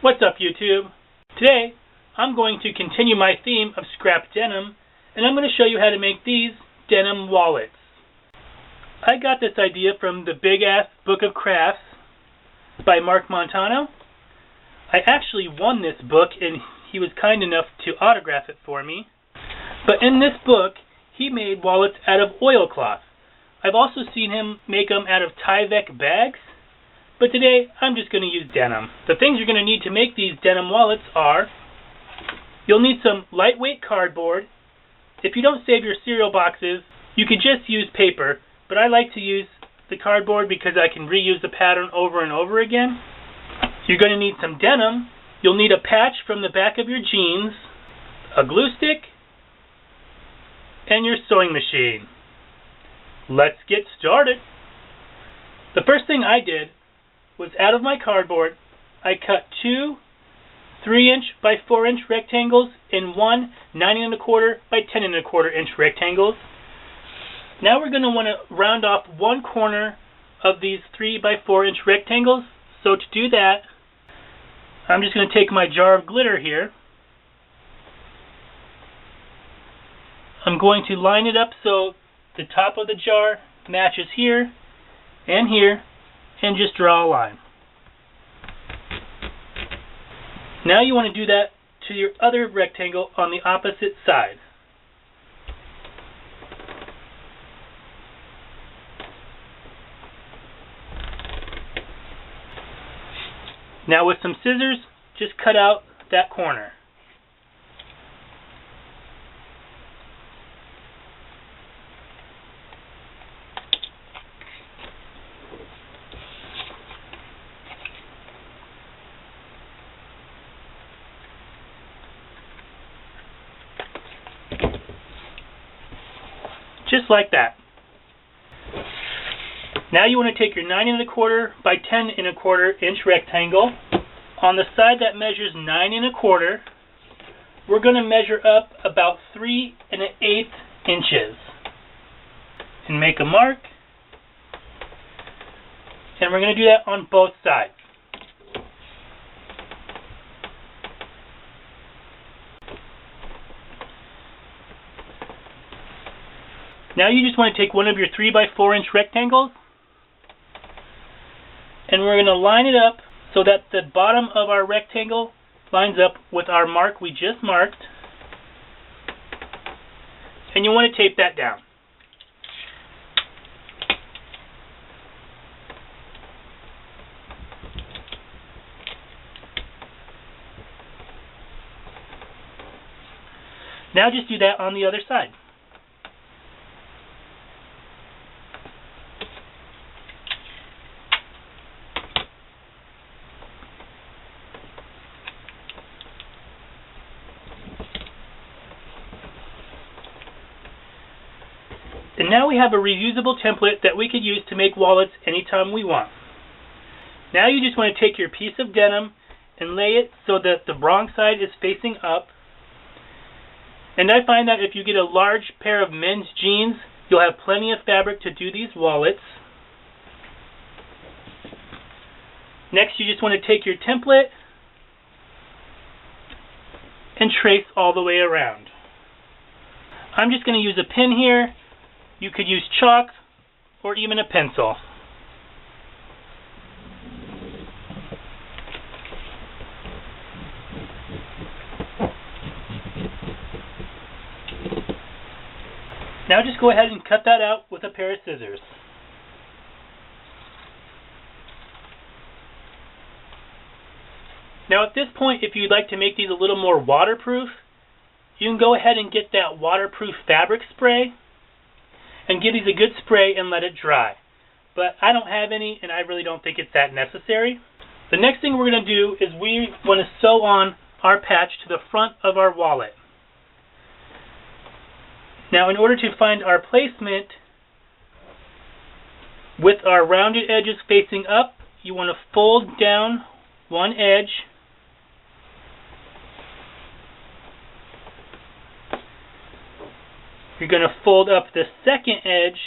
What's up, YouTube? Today, I'm going to continue my theme of scrap denim, and I'm going to show you how to make these denim wallets. I got this idea from the Big Ass Book of Crafts by Mark Montano. I actually won this book, and he was kind enough to autograph it for me. But in this book, he made wallets out of oilcloth. I've also seen him make them out of Tyvek bags. But today, I'm just going to use denim. The things you're going to need to make these denim wallets are, you'll need some lightweight cardboard. If you don't save your cereal boxes, you could just use paper, but I like to use the cardboard because I can reuse the pattern over and over again. You're going to need some denim. You'll need a patch from the back of your jeans, a glue stick, and your sewing machine. Let's get started. The first thing I did was, out of my cardboard, I cut two 3-inch by 4-inch rectangles and one 9¼ by 10¼ inch rectangles. Now we're going to want to round off one corner of these 3 by 4-inch rectangles. So to do that, I'm just going to take my jar of glitter here. I'm going to line it up so the top of the jar matches here and here, and just draw a line. Now you want to do that to your other rectangle on the opposite side. Now with some scissors, just cut out that corner. Just like that. Now you want to take your 9¼ by 10¼ inch rectangle. On the side that measures 9¼ we're going to measure up about 3⅛ inches. And make a mark. And we're going to do that on both sides. Now you just want to take one of your 3 by 4-inch rectangles, and we're going to line it up so that the bottom of our rectangle lines up with our mark we just marked. And you want to tape that down. Now just do that on the other side. And now we have a reusable template that we could use to make wallets anytime we want. Now you just want to take your piece of denim and lay it so that the wrong side is facing up. And I find that if you get a large pair of men's jeans, you'll have plenty of fabric to do these wallets. Next, you just want to take your template and trace all the way around. I'm just going to use a pin here. You could use chalk or even a pencil. Now just go ahead and cut that out with a pair of scissors. Now at this point, if you'd like to make these a little more waterproof, you can go ahead and get that waterproof fabric spray and give these a good spray and let it dry. But I don't have any, and I really don't think it's that necessary. The next thing we're going to do is we want to sew on our patch to the front of our wallet. Now in order to find our placement, with our rounded edges facing up, you want to fold down one edge You're going to fold up the second edge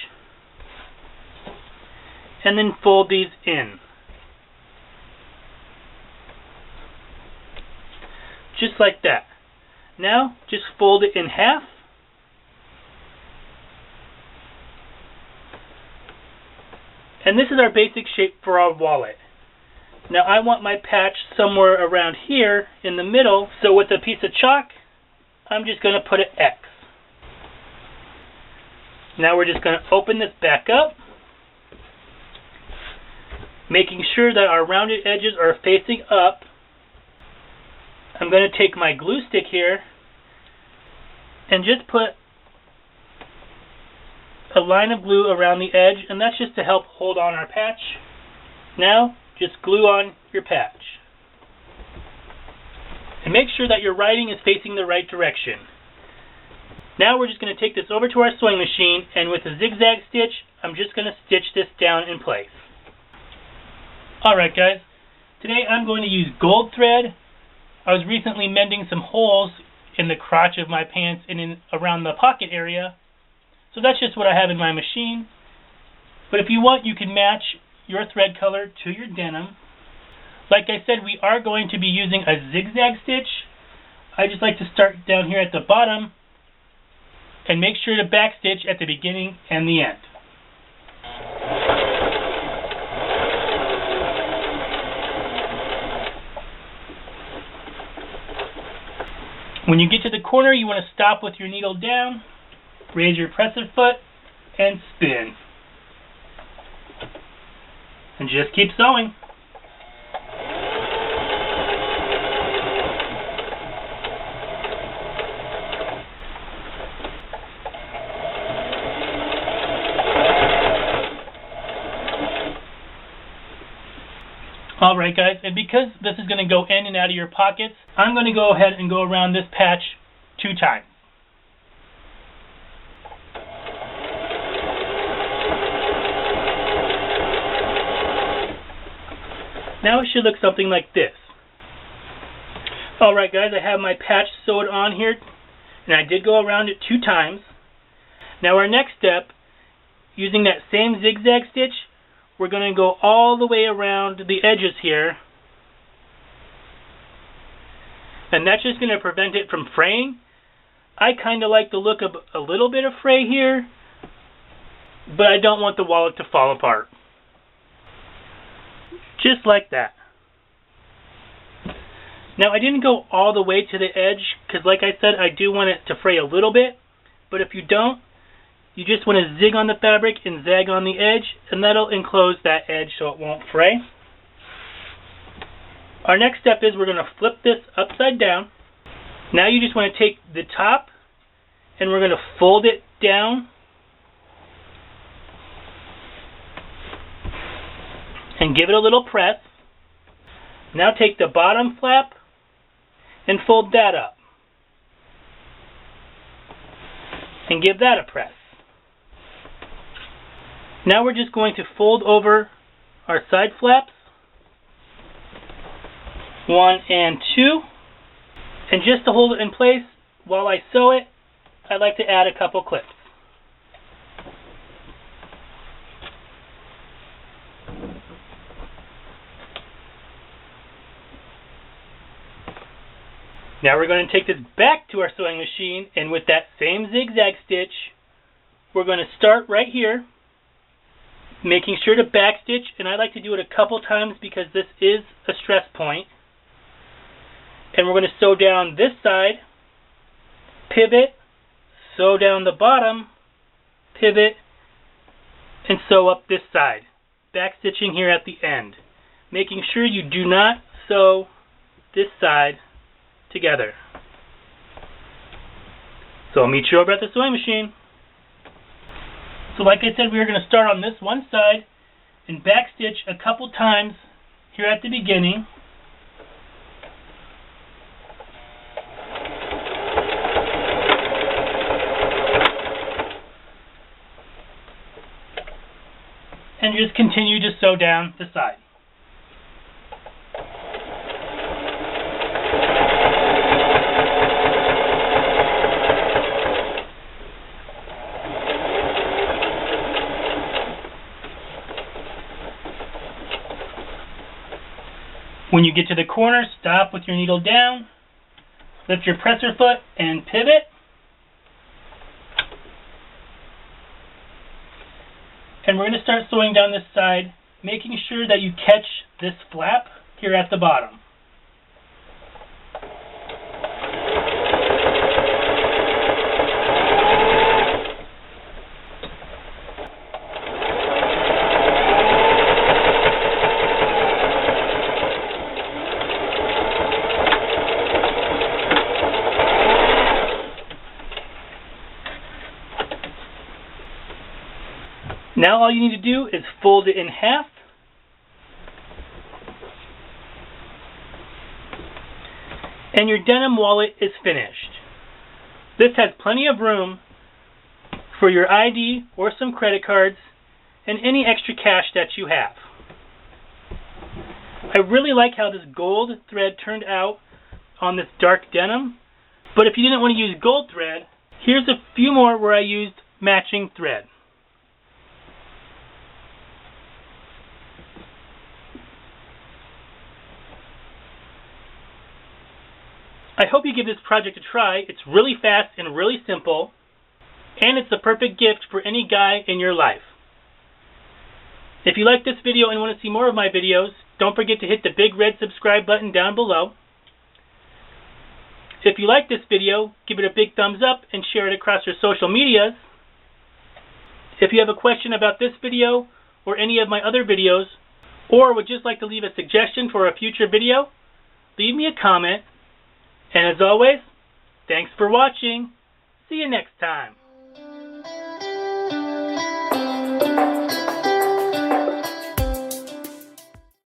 and then fold these in. just like that. Now, just fold it in half. And this is our basic shape for our wallet. Now I want my patch somewhere around here in the middle, so with a piece of chalk, I'm just going to put an X. Now we're just going to open this back up, making sure that our rounded edges are facing up. I'm going to take my glue stick here and just put a line of glue around the edge, and that's just to help hold on our patch. Now, just glue on your patch. And make sure that your writing is facing the right direction. Now we're just going to take this over to our sewing machine, and with a zigzag stitch, I'm just going to stitch this down in place. Alright guys, today I'm going to use gold thread. I was recently mending some holes in the crotch of my pants and around the pocket area. So that's just what I have in my machine. But if you want, you can match your thread color to your denim. Like I said, we are going to be using a zigzag stitch. I just like to start down here at the bottom and make sure to backstitch at the beginning and the end. When you get to the corner, you want to stop with your needle down, raise your presser foot, and spin. And just keep sewing. Alright guys, and because this is going to go in and out of your pockets, I'm going to go ahead and go around this patch 2 times. Now it should look something like this. Alright guys, I have my patch sewed on here, and I did go around it 2 times. Now our next step, using that same zigzag stitch, we're going to go all the way around the edges here. And that's just going to prevent it from fraying. I kind of like the look of a little bit of fray here, but I don't want the wallet to fall apart. Just like that. Now I didn't go all the way to the edge, because like I said, I do want it to fray a little bit. But if you don't, you just want to zig on the fabric and zag on the edge, and that'll enclose that edge so it won't fray. Our next step is we're going to flip this upside down. Now you just want to take the top and we're going to fold it down and give it a little press. Now take the bottom flap and fold that up and give that a press. Now we're just going to fold over our side flaps, 1 and 2, and just to hold it in place while I sew it, I like to add a couple clips. Now we're going to take this back to our sewing machine, and with that same zigzag stitch, we're going to start right here, making sure to backstitch, and I like to do it a couple times because this is a stress point. And we're going to sew down this side, pivot, sew down the bottom, pivot, and sew up this side, backstitching here at the end, making sure you do not sew this side together. So I'll meet you over at the sewing machine. So like I said, we are going to start on this one side and backstitch a couple times here at the beginning. And just continue to sew down the side. When you get to the corner, stop with your needle down, Lift your presser foot and pivot. And we're going to start sewing down this side, making sure that you catch this flap here at the bottom. Now all you need to do is fold it in half. And your denim wallet is finished. This has plenty of room for your ID or some credit cards and any extra cash that you have. I really like how this gold thread turned out on this dark denim. But if you didn't want to use gold thread, here's a few more where I used matching thread. I hope you give this project a try. It's really fast and really simple, and it's the perfect gift for any guy in your life. If you like this video and want to see more of my videos, don't forget to hit the big red subscribe button down below. If you like this video, give it a big thumbs up and share it across your social medias. If you have a question about this video or any of my other videos, or would just like to leave a suggestion for a future video, leave me a comment. And as always, thanks for watching. See you next time.